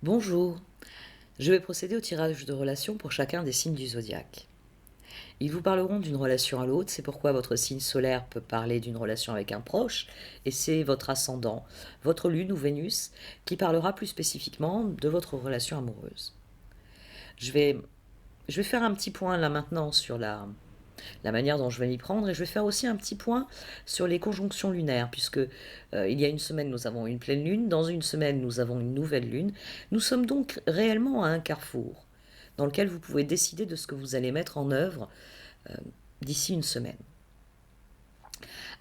Bonjour, je vais procéder au tirage de relations pour chacun des signes du zodiaque. Ils vous parleront d'une relation à l'autre, c'est pourquoi votre signe solaire peut parler d'une relation avec un proche, et c'est votre ascendant, votre lune ou Vénus, qui parlera plus spécifiquement de votre relation amoureuse. Je vais, je vais faire un petit point là maintenant sur la manière dont je vais m'y prendre, et je vais faire aussi un petit point sur les conjonctions lunaires, puisque il y a une semaine nous avons une pleine lune, dans une semaine nous avons une nouvelle lune. Nous sommes donc réellement à un carrefour dans lequel vous pouvez décider de ce que vous allez mettre en œuvre euh, d'ici une semaine.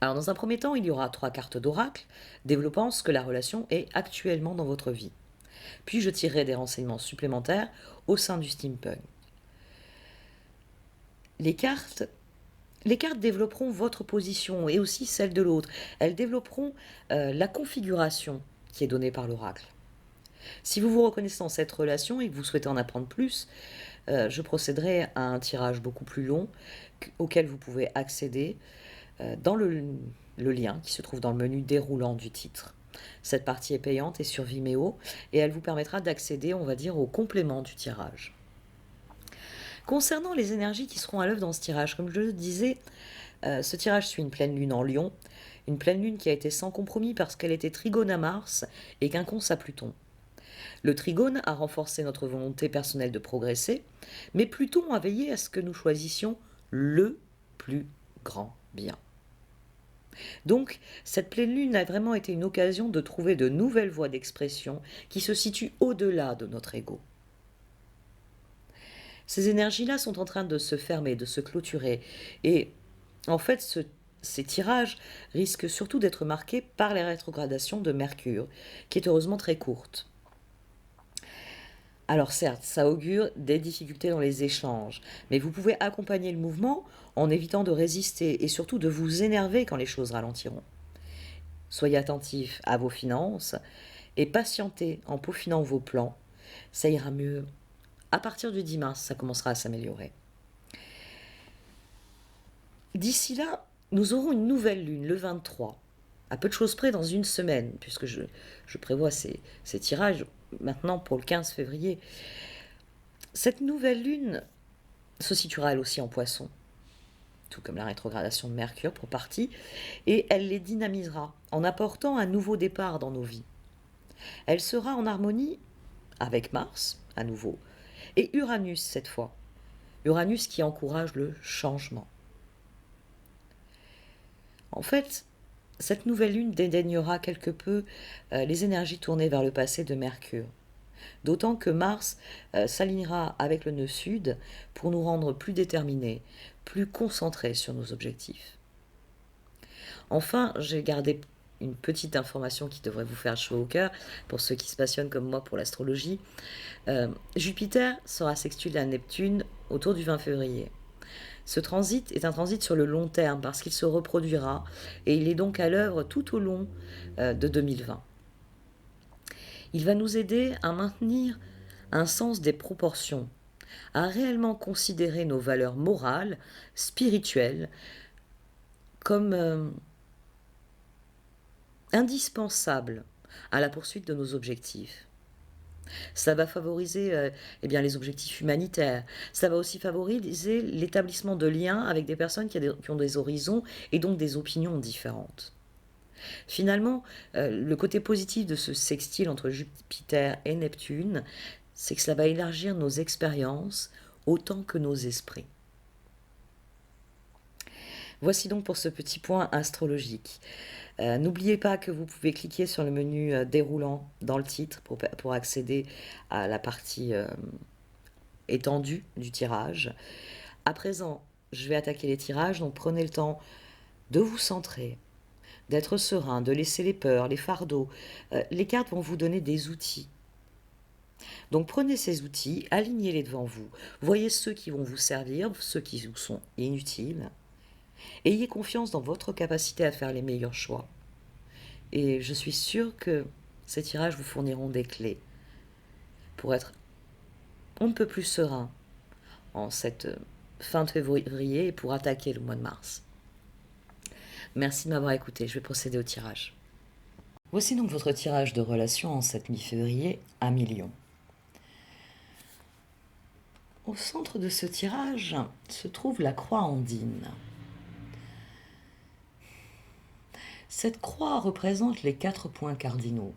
Alors dans un premier temps, il y aura 3 cartes d'oracle développant ce que la relation est actuellement dans votre vie. Puis je tirerai des renseignements supplémentaires au sein du steampunk. Les cartes Les cartes développeront votre position et aussi celle de l'autre. Elles développeront la configuration qui est donnée par l'oracle. Si vous vous reconnaissez dans cette relation et que vous souhaitez en apprendre plus, je procéderai à un tirage beaucoup plus long auquel vous pouvez accéder dans le lien qui se trouve dans le menu déroulant du titre. Cette partie est payante et sur Vimeo et elle vous permettra d'accéder, on va dire, au complément du tirage. Concernant les énergies qui seront à l'œuvre dans ce tirage, comme je le disais, ce tirage suit une pleine lune en Lion, une pleine lune qui a été sans compromis parce qu'elle était trigone à Mars et quinconce à Pluton. Le trigone a renforcé notre volonté personnelle de progresser, mais Pluton a veillé à ce que nous choisissions le plus grand bien. Donc, cette pleine lune a vraiment été une occasion de trouver de nouvelles voies d'expression qui se situent au-delà de notre ego. Ces énergies-là sont en train de se fermer, de se clôturer, et en fait, ces tirages risquent surtout d'être marqués par les rétrogradations de Mercure, qui est heureusement très courte. Alors certes, ça augure des difficultés dans les échanges, mais vous pouvez accompagner le mouvement en évitant de résister et surtout de vous énerver quand les choses ralentiront. Soyez attentif à vos finances et patientez en peaufinant vos plans. Ça ira mieux. À partir du 10 mars, ça commencera à s'améliorer. D'ici là, nous aurons une nouvelle lune, le 23, à peu de choses près dans une semaine, puisque je prévois ces tirages maintenant pour le 15 février. Cette nouvelle lune se situera elle aussi en poisson, tout comme la rétrogradation de Mercure pour partie, et elle les dynamisera en apportant un nouveau départ dans nos vies. Elle sera en harmonie avec Mars, à nouveau, et Uranus cette fois. Uranus qui encourage le changement. En fait, cette nouvelle lune dédaignera quelque peu les énergies tournées vers le passé de Mercure. D'autant que Mars s'alignera avec le nœud sud pour nous rendre plus déterminés, plus concentrés sur nos objectifs. Enfin, j'ai gardé une petite information qui devrait vous faire chaud au cœur pour ceux qui se passionnent comme moi pour l'astrologie. Jupiter sera sextile à Neptune autour du 20 février. Ce transit est un transit sur le long terme parce qu'il se reproduira et il est donc à l'œuvre tout au long de 2020. Il va nous aider à maintenir un sens des proportions, à réellement considérer nos valeurs morales, spirituelles, comme indispensables à la poursuite de nos objectifs. Ça va favoriser eh bien, les objectifs humanitaires. Ça va aussi favoriser l'établissement de liens avec des personnes qui ont des horizons et donc des opinions différentes. Finalement, le côté positif de ce sextile entre Jupiter et Neptune, c'est que cela va élargir nos expériences autant que nos esprits. Voici donc pour ce petit point astrologique. N'oubliez pas que vous pouvez cliquer sur le menu déroulant dans le titre pour accéder à la partie étendue du tirage. À présent, je vais attaquer les tirages, donc prenez le temps de vous centrer, d'être serein, de laisser les peurs, les fardeaux. Les cartes vont vous donner des outils. Donc prenez ces outils, alignez-les devant vous. Voyez ceux qui vont vous servir, ceux qui vous sont inutiles. Ayez confiance dans votre capacité à faire les meilleurs choix. Et je suis sûre que ces tirages vous fourniront des clés pour être on ne peut plus serein en cette fin de février et pour attaquer le mois de mars. Merci de m'avoir écouté, je vais procéder au tirage. Voici donc votre tirage de relation en cette mi-février à millions. Au centre de ce tirage se trouve la croix andine. Cette croix représente les 4 points cardinaux.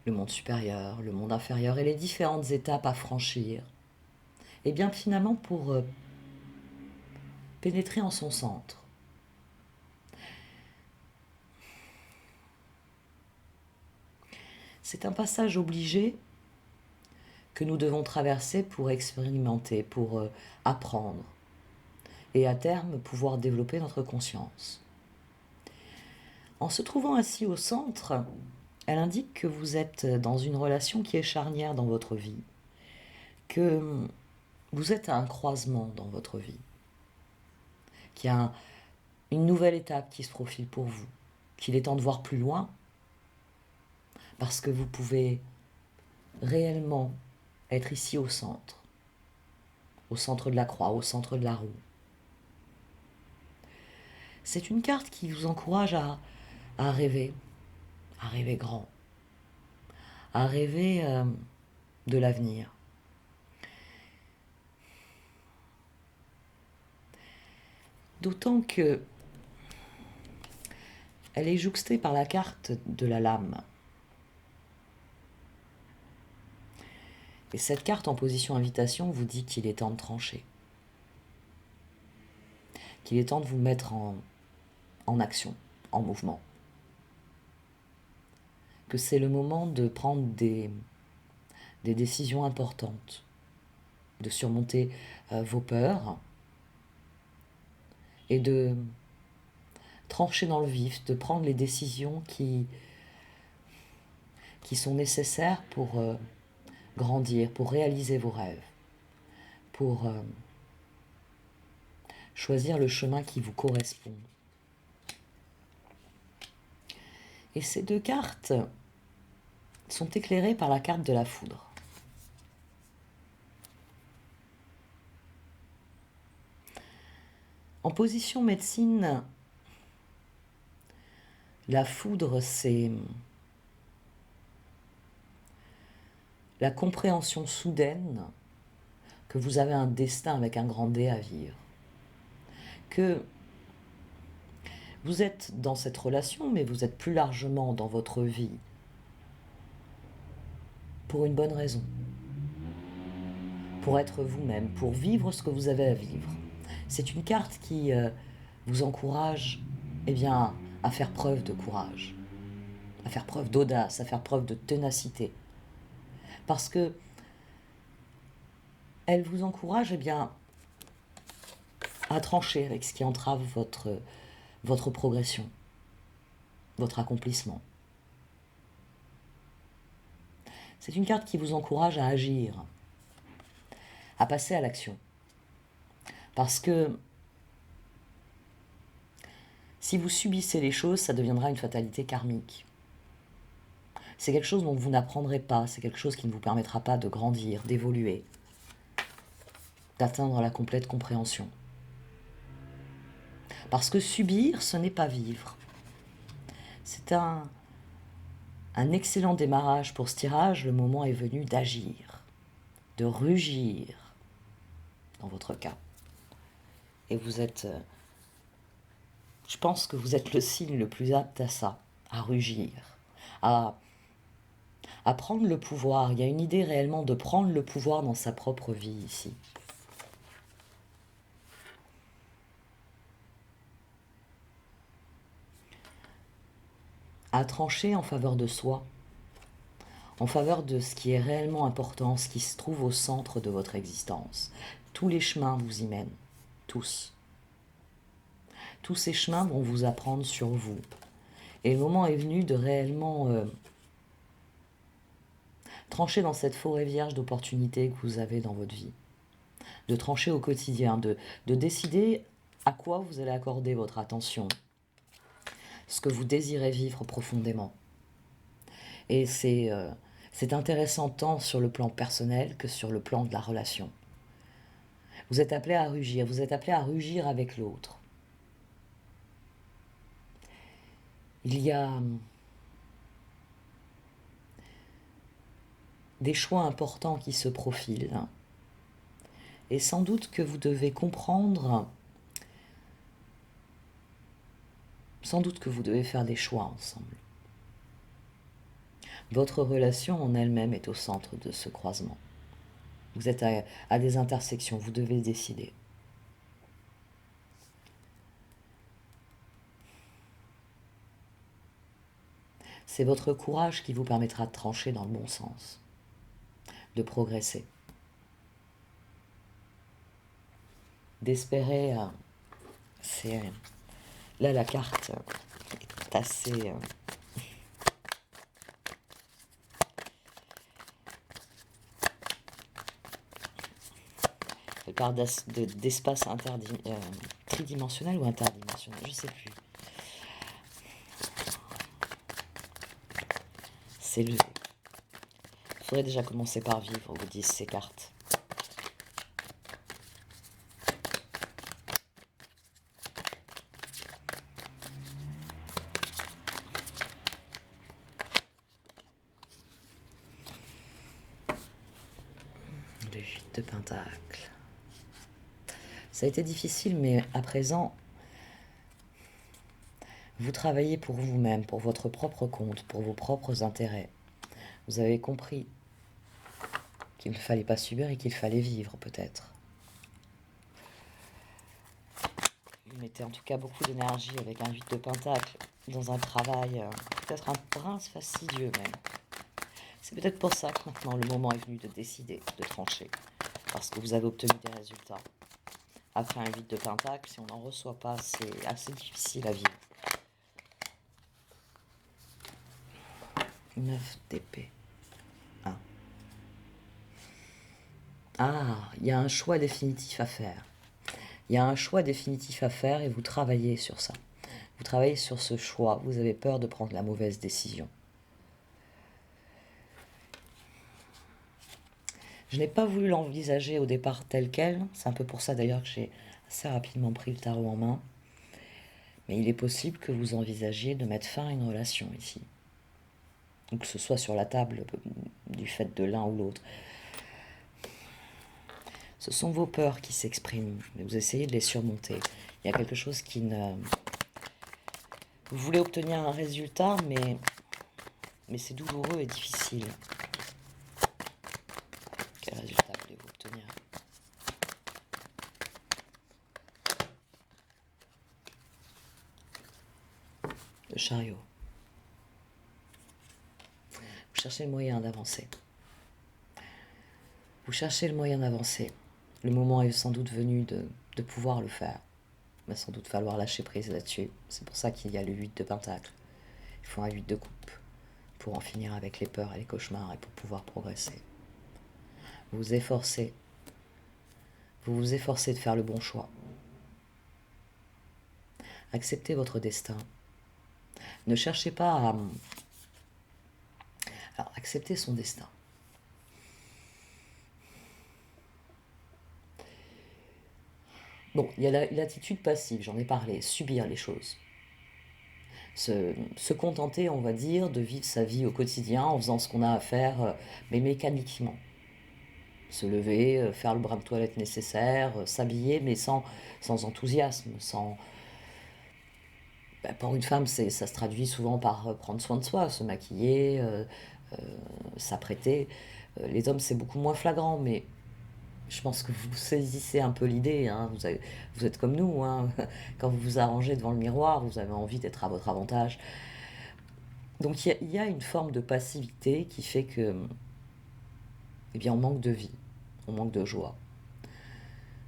Le monde supérieur, le monde inférieur et les différentes étapes à franchir. Et bien finalement pour pénétrer en son centre. C'est un passage obligé que nous devons traverser pour expérimenter, pour apprendre et à terme pouvoir développer notre conscience. En se trouvant assis au centre, elle indique que vous êtes dans une relation qui est charnière dans votre vie, que vous êtes à un croisement dans votre vie, qu'il y a une nouvelle étape qui se profile pour vous, qu'il est temps de voir plus loin, parce que vous pouvez réellement être ici au centre de la croix, au centre de la roue. C'est une carte qui vous encourage à rêver grand, à rêver de l'avenir. D'autant que elle est jouxtée par la carte de la lame. Et cette carte en position invitation vous dit qu'il est temps de trancher, qu'il est temps de vous mettre en action, en mouvement, que c'est le moment de prendre des décisions importantes, de surmonter vos peurs et de trancher dans le vif, de prendre les décisions qui sont nécessaires pour grandir, pour réaliser vos rêves, pour choisir le chemin qui vous correspond. Et ces 2 cartes sont éclairées par la carte de la foudre. En position médecine, la foudre, c'est la compréhension soudaine que vous avez un destin avec un grand D à vivre. Que vous êtes dans cette relation, mais vous êtes plus largement dans votre vie pour une bonne raison. Pour être vous-même, pour vivre ce que vous avez à vivre. C'est une carte qui vous encourage à faire preuve de courage, à faire preuve d'audace, à faire preuve de ténacité. Parce que elle vous encourage à trancher avec ce qui entrave votre progression, votre accomplissement. C'est une carte qui vous encourage à agir, à passer à l'action. Parce que si vous subissez les choses, ça deviendra une fatalité karmique. C'est quelque chose dont vous n'apprendrez pas, c'est quelque chose qui ne vous permettra pas de grandir, d'évoluer, d'atteindre la complète compréhension. Parce que subir, ce n'est pas vivre. C'est un excellent démarrage pour ce tirage. Le moment est venu d'agir, de rugir, dans votre cas. Et vous êtes... je pense que vous êtes le signe le plus apte à ça, à rugir, à prendre le pouvoir. Il y a une idée réellement de prendre le pouvoir dans sa propre vie ici. À trancher en faveur de soi, en faveur de ce qui est réellement important, ce qui se trouve au centre de votre existence. Tous les chemins vous y mènent, tous. Tous ces chemins vont vous apprendre sur vous. Et le moment est venu de réellement trancher dans cette forêt vierge d'opportunités que vous avez dans votre vie. De trancher au quotidien, de décider à quoi vous allez accorder votre attention. Ce que vous désirez vivre profondément. Et c'est intéressant tant sur le plan personnel que sur le plan de la relation. Vous êtes appelé à rugir, vous êtes appelé à rugir avec l'autre. Il y a des choix importants qui se profilent. Et sans doute que vous devez comprendre, sans doute que vous devez faire des choix ensemble. Votre relation en elle-même est au centre de ce croisement. Vous êtes à des intersections, vous devez décider. C'est votre courage qui vous permettra de trancher dans le bon sens, de progresser, d'espérer. C'est là la carte est assez. Elle parle d'espace tridimensionnel ou interdimensionnel, je ne sais plus. C'est levé. Il faudrait déjà commencer par vivre, vous disent ces cartes. Le 8 de Pentacle. Ça a été difficile, mais à présent, vous travaillez pour vous-même, pour votre propre compte, pour vos propres intérêts. Vous avez compris qu'il ne fallait pas subir et qu'il fallait vivre, peut-être. Vous mettez en tout cas beaucoup d'énergie avec un 8 de Pentacle dans un travail, peut-être un brin fastidieux même. C'est peut-être pour ça que maintenant le moment est venu de décider, de trancher, parce que vous avez obtenu des résultats. Après un 8 de Pentacle, si on n'en reçoit pas, c'est assez difficile à vivre. 9 d'épée. Il y a un choix définitif à faire. Il y a un choix définitif à faire et vous travaillez sur ça. Vous travaillez sur ce choix. Vous avez peur de prendre la mauvaise décision. Je n'ai pas voulu l'envisager au départ tel quel. C'est un peu pour ça d'ailleurs que j'ai assez rapidement pris le tarot en main. Mais il est possible que vous envisagiez de mettre fin à une relation ici. Ou que ce soit sur la table du fait de l'un ou l'autre. Ce sont vos peurs qui s'expriment, mais vous essayez de les surmonter. Il y a quelque chose qui ne... Vous voulez obtenir un résultat, mais c'est douloureux et difficile. Quel résultat voulez-vous obtenir? Le chariot. Vous cherchez le moyen d'avancer. Vous cherchez le moyen d'avancer. Le moment est sans doute venu de pouvoir le faire. Il va sans doute falloir lâcher prise là-dessus. C'est pour ça qu'il y a le 8 de Pentacle. Il faut un 8 de coupe pour en finir avec les peurs et les cauchemars et pour pouvoir progresser. Vous vous efforcez. Vous vous efforcez de faire le bon choix. Acceptez votre destin. Ne cherchez pas à... Alors, acceptez son destin. Bon, il y a l'attitude passive, j'en ai parlé, subir les choses. Se contenter, on va dire, de vivre sa vie au quotidien en faisant ce qu'on a à faire, mais mécaniquement. Se lever, faire le brin de toilette nécessaire, s'habiller, mais sans enthousiasme, sans... pour une femme, ça se traduit souvent par prendre soin de soi, se maquiller, s'apprêter. Les hommes, c'est beaucoup moins flagrant, mais je pense que vous saisissez un peu l'idée, hein. Vous êtes comme nous, hein. Quand vous vous arrangez devant le miroir, vous avez envie d'être à votre avantage. Donc il y a une forme de passivité qui fait que, eh bien, on manque de vie, on manque de joie.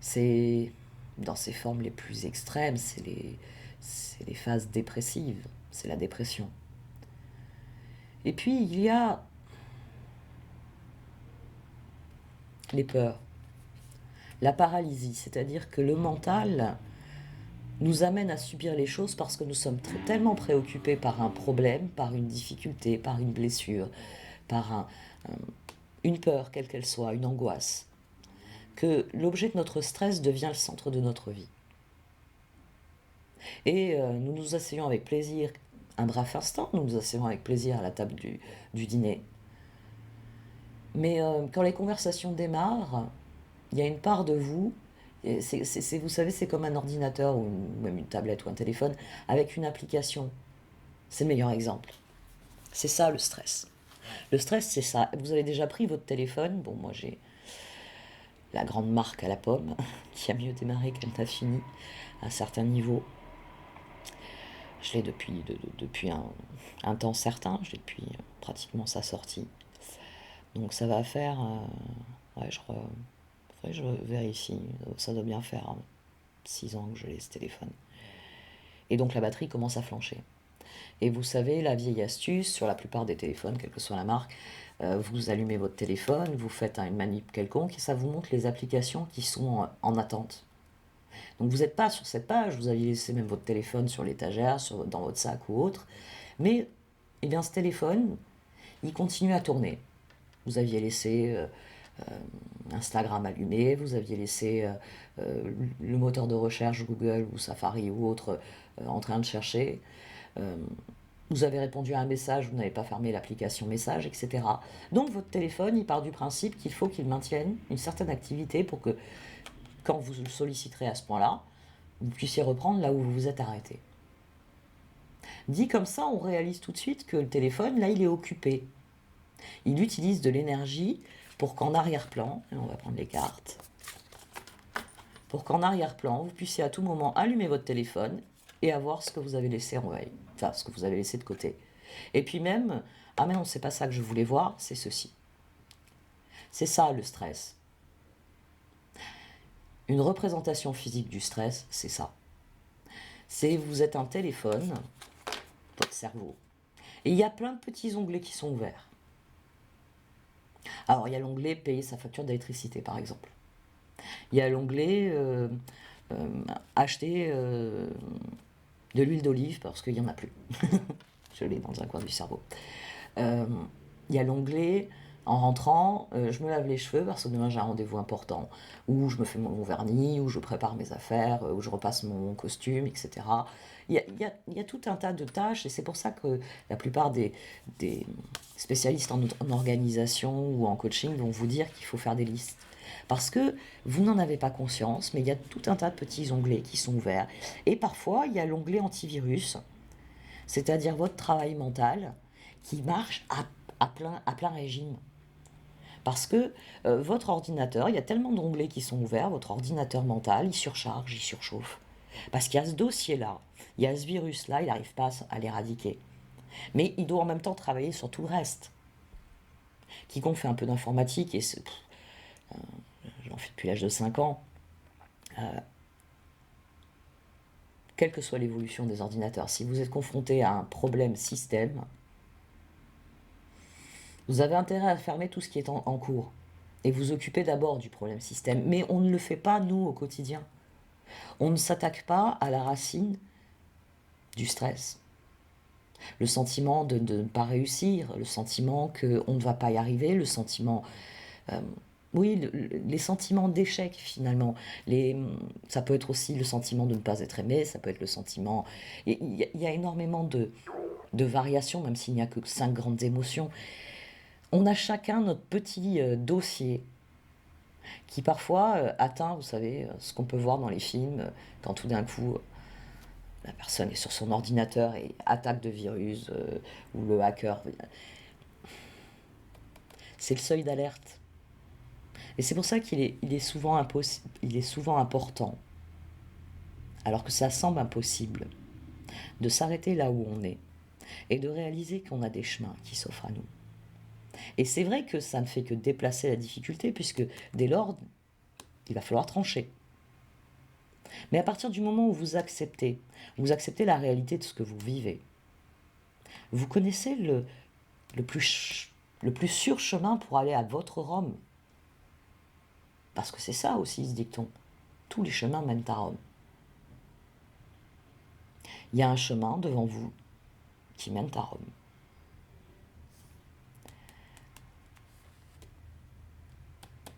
C'est dans ses formes les plus extrêmes, c'est les phases dépressives, c'est la dépression. Et puis il y a les peurs, la paralysie, c'est-à-dire que le mental nous amène à subir les choses parce que nous sommes tellement préoccupés par un problème, par une difficulté, par une blessure, par une peur, quelle qu'elle soit, une angoisse, que l'objet de notre stress devient le centre de notre vie. Et nous nous asseyons avec plaisir, un bref instant, nous nous asseyons avec plaisir à la table du dîner. Mais quand les conversations démarrent, il y a une part de vous, et vous savez, c'est comme un ordinateur ou même une tablette ou un téléphone avec une application. C'est le meilleur exemple. C'est ça le stress. Le stress, c'est ça. Vous avez déjà pris votre téléphone. Bon, moi j'ai la grande marque à la pomme qui a mieux démarré qu'elle n'a fini à un certain niveau. Je l'ai depuis un temps certain. Je l'ai depuis pratiquement sa sortie. Donc ça va faire... ouais, je vérifie. Ça doit bien faire 6 ans que je l'ai ce téléphone. Et donc la batterie commence à flancher. Et vous savez, la vieille astuce sur la plupart des téléphones, quelle que soit la marque, vous allumez votre téléphone, vous faites une manip quelconque et ça vous montre les applications qui sont en attente. Donc vous n'êtes pas sur cette page, vous aviez laissé même votre téléphone sur l'étagère, dans votre sac ou autre, mais eh bien, ce téléphone, il continue à tourner. Vous aviez laissé Instagram allumé, vous aviez laissé le moteur de recherche Google ou Safari ou autre en train de chercher. Vous avez répondu à un message, vous n'avez pas fermé l'application message, etc. Donc votre téléphone, il part du principe qu'il faut qu'il maintienne une certaine activité pour que, quand vous le solliciterez à ce point-là, vous puissiez reprendre là où vous vous êtes arrêté. Dit comme ça, on réalise tout de suite que le téléphone, là, il est occupé. Il utilise de l'énergie pour qu'en arrière-plan, et on va prendre les cartes, pour qu'en arrière-plan, vous puissiez à tout moment allumer votre téléphone et avoir ce que vous avez laissé en veille, enfin ce que vous avez laissé de côté. Et puis même, ah mais non, c'est pas ça que je voulais voir, c'est ceci. C'est ça le stress. Une représentation physique du stress, c'est ça. C'est vous êtes un téléphone, votre cerveau, et il y a plein de petits onglets qui sont ouverts. Alors il y a l'onglet payer sa facture d'électricité par exemple. Il y a l'onglet acheter de l'huile d'olive parce qu'il n'y en a plus. Je l'ai dans un coin du cerveau. Il y a l'onglet en rentrant, je me lave les cheveux parce que demain j'ai un rendez-vous important, ou je me fais mon vernis, ou je prépare mes affaires, ou je repasse mon costume, etc. Il y a tout un tas de tâches et c'est pour ça que la plupart des spécialistes en organisation ou en coaching vont vous dire qu'il faut faire des listes. Parce que vous n'en avez pas conscience, mais il y a tout un tas de petits onglets qui sont ouverts. Et parfois, il y a l'onglet antivirus, c'est-à-dire votre travail mental, qui marche à plein régime. Parce que votre ordinateur, il y a tellement d'onglets qui sont ouverts, votre ordinateur mental, il surcharge, il surchauffe. Parce qu'il y a ce dossier-là, il y a ce virus-là, il n'arrive pas à l'éradiquer. Mais il doit en même temps travailler sur tout le reste. Quiconque fait un peu d'informatique, et j'en fais depuis l'âge de 5 ans, quelle que soit l'évolution des ordinateurs, si vous êtes confronté à un problème système, vous avez intérêt à fermer tout ce qui est en cours et vous occuper d'abord du problème système. Mais on ne le fait pas, nous, au quotidien. On ne s'attaque pas à la racine du stress. Le sentiment de ne pas réussir, le sentiment qu'on ne va pas y arriver, le sentiment... oui, les sentiments d'échec, finalement. Ça peut être aussi le sentiment de ne pas être aimé, ça peut être le sentiment... Il y a énormément de variations, même s'il n'y a que 5 grandes émotions. On a chacun notre petit dossier qui parfois atteint, vous savez, ce qu'on peut voir dans les films, quand tout d'un coup la personne est sur son ordinateur et attaque de virus, ou le hacker. C'est le seuil d'alerte. Et c'est pour ça qu'il est souvent important, alors que ça semble impossible, de s'arrêter là où on est et de réaliser qu'on a des chemins qui s'offrent à nous. Et c'est vrai que ça ne fait que déplacer la difficulté, puisque dès lors, il va falloir trancher. Mais à partir du moment où vous acceptez la réalité de ce que vous vivez, vous connaissez le plus sûr chemin pour aller à votre Rome. Parce que c'est ça aussi, ce dicton. Tous les chemins mènent à Rome. Il y a un chemin devant vous qui mène à Rome.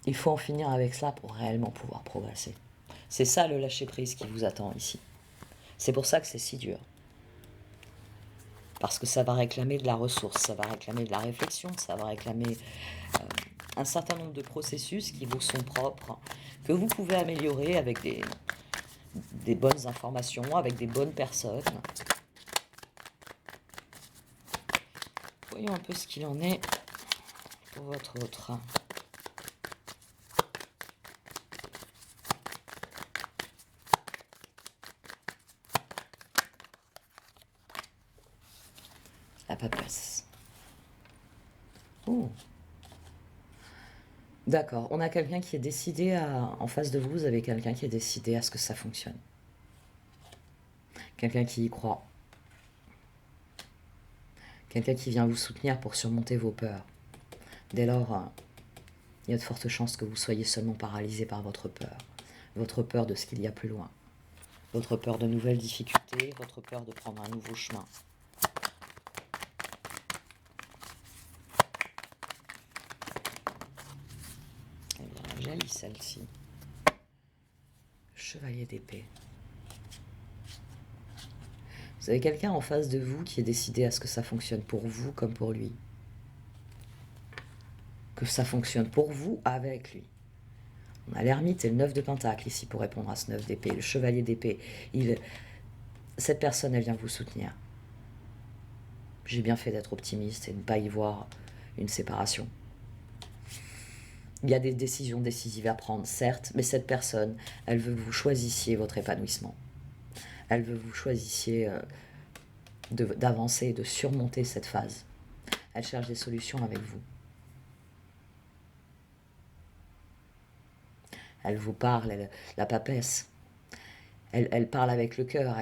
Il faut en finir avec cela pour réellement pouvoir progresser. C'est ça le lâcher-prise qui vous attend ici. C'est pour ça que c'est si dur. Parce que ça va réclamer de la ressource, ça va réclamer de la réflexion, ça va réclamer un certain nombre de processus qui vous sont propres, que vous pouvez améliorer avec des bonnes informations, avec des bonnes personnes. Voyons un peu ce qu'il en est pour votre autre. La papesse. Oh. D'accord, on a quelqu'un qui est décidé à... En face de vous, vous avez quelqu'un qui est décidé à ce que ça fonctionne. Quelqu'un qui y croit. Quelqu'un qui vient vous soutenir pour surmonter vos peurs. Dès lors, il y a de fortes chances que vous soyez seulement paralysé par votre peur de ce qu'il y a plus loin, votre peur de nouvelles difficultés, votre peur de prendre un nouveau chemin. Eh bien, jolie celle-ci. Chevalier d'épée. Vous avez quelqu'un en face de vous qui est décidé à ce que ça fonctionne pour vous comme pour lui. Que ça fonctionne pour vous avec lui. On a l'ermite et le 9 de pentacle ici pour répondre à ce 9 d'épée. Le chevalier d'épée, cette personne, elle vient vous soutenir. J'ai bien fait d'être optimiste et de ne pas y voir une séparation. Il y a des décisions décisives à prendre, certes, mais cette personne, elle veut que vous choisissiez votre épanouissement. Elle veut que vous choisissiez d'avancer et de surmonter cette phase. Elle cherche des solutions avec vous. Elle vous parle, la papesse. Elle parle avec le cœur.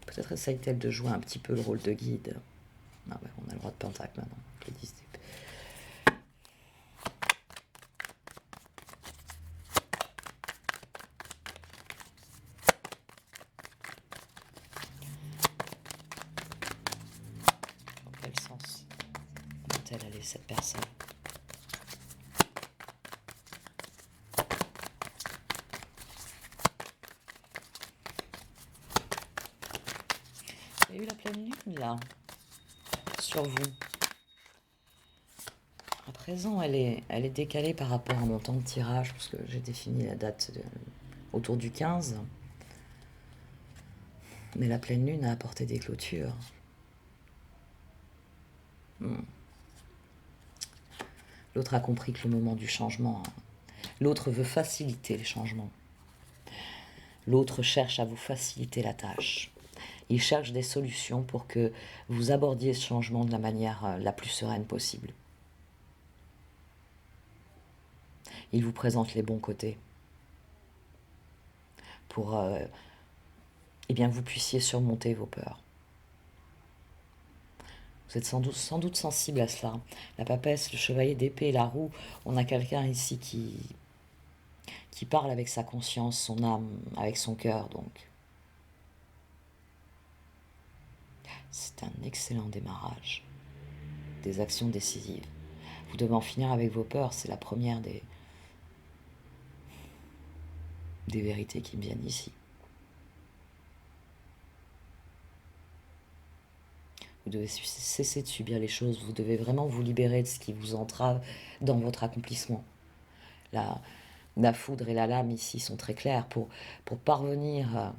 Peut-être essaye-t-elle de jouer un petit peu le rôle de guide. Ah ouais, on a le roi de pentacle maintenant. Les 10 d'épée. Dans quel sens peut-elle aller, cette personne? Il y a eu la pleine lune là, sur vous. À présent, elle est décalée par rapport à mon temps de tirage, parce que j'ai défini la date autour du 15. Mais la pleine lune a apporté des clôtures. L'autre a compris que le moment du changement, l'autre veut faciliter les changements. L'autre cherche à vous faciliter la tâche. Il cherche des solutions pour que vous abordiez ce changement de la manière la plus sereine possible. Il vous présente les bons côtés pour eh bien, vous puissiez surmonter vos peurs. Vous êtes sans doute sensible à cela. La papesse, le chevalier d'épée, la roue, on a quelqu'un ici qui parle avec sa conscience, son âme, avec son cœur donc. C'est un excellent démarrage. Des actions décisives. Vous devez en finir avec vos peurs, c'est la première des vérités qui me viennent ici. Vous devez cesser de subir les choses, vous devez vraiment vous libérer de ce qui vous entrave dans votre accomplissement. La foudre et la lame ici sont très claires pour parvenir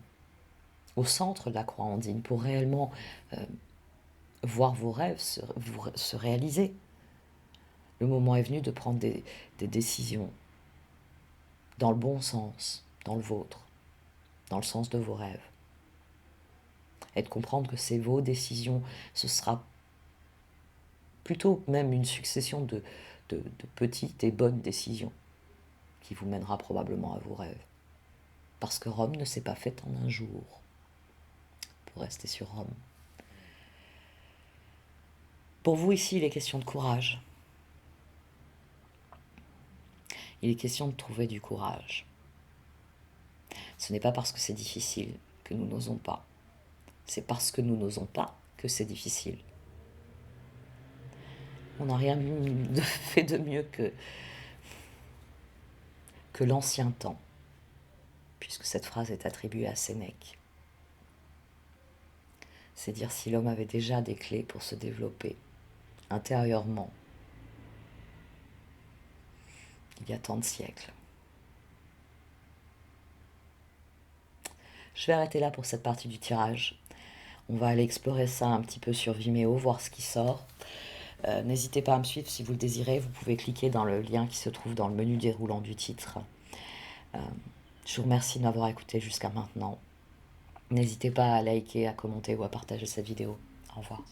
au centre de la croix andine, pour réellement voir vos rêves se réaliser. Le moment est venu de prendre des décisions dans le bon sens, dans le vôtre, dans le sens de vos rêves. Et de comprendre que c'est vos décisions, ce sera plutôt même une succession de petites et bonnes décisions qui vous mènera probablement à vos rêves. Parce que Rome ne s'est pas faite en un jour. Pour rester sur Rome. Pour vous ici, il est question de courage. Il est question de trouver du courage. Ce n'est pas parce que c'est difficile que nous n'osons pas. C'est parce que nous n'osons pas que c'est difficile. On n'a rien fait de mieux que l'ancien temps, puisque cette phrase est attribuée à Sénèque. C'est dire si l'homme avait déjà des clés pour se développer, intérieurement, il y a tant de siècles. Je vais arrêter là pour cette partie du tirage. On va aller explorer ça un petit peu sur Vimeo, voir ce qui sort. N'hésitez pas à me suivre si vous le désirez. Vous pouvez cliquer dans le lien qui se trouve dans le menu déroulant du titre. Je vous remercie de m'avoir écouté jusqu'à maintenant. N'hésitez pas à liker, à commenter ou à partager cette vidéo. Au revoir.